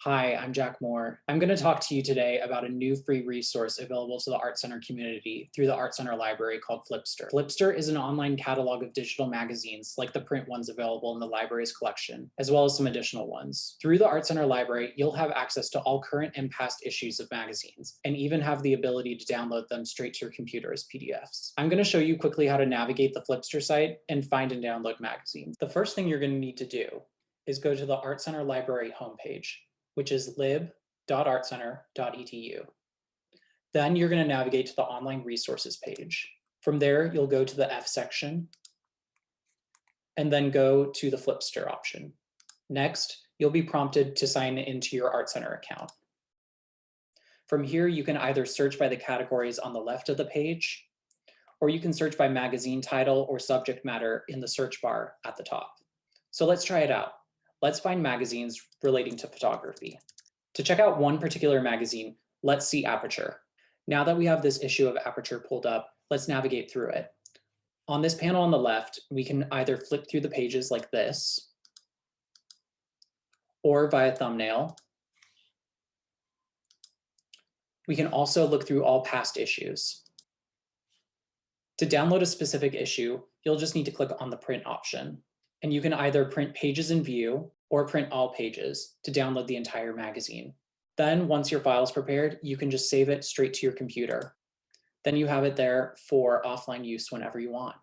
Hi, I'm Jack Moore. I'm going to talk to you today about a new free resource available to the ArtCenter community through the ArtCenter library called Flipster. Flipster is an online catalog of digital magazines like the print ones available in the library's collection, as well as some additional ones. Through the ArtCenter library, you'll have access to all current and past issues of magazines, and even have the ability to download them straight to your computer as PDFs. I'm going to show you quickly how to navigate the Flipster site and find and download magazines. The first thing you're going to need to do is go to the ArtCenter library homepage, which is lib.artcenter.edu. Then you're going to navigate to the online resources page. From there, you'll go to the F section and then go to the Flipster option. Next, you'll be prompted to sign into your ArtCenter account. From here, you can either search by the categories on the left of the page, or you can search by magazine title or subject matter in the search bar at the top. So let's try it out. Let's find magazines relating to photography. To check out one particular magazine, let's see Aperture. Now that we have this issue of Aperture pulled up, let's navigate through it. On this panel on the left, we can either flip through the pages like this, or via thumbnail. We can also look through all past issues. To download a specific issue, you'll just need to click on the print option. And you can either print pages in view or print all pages to download the entire magazine. Then once your file is prepared, you can just save it straight to your computer. Then you have it there for offline use whenever you want.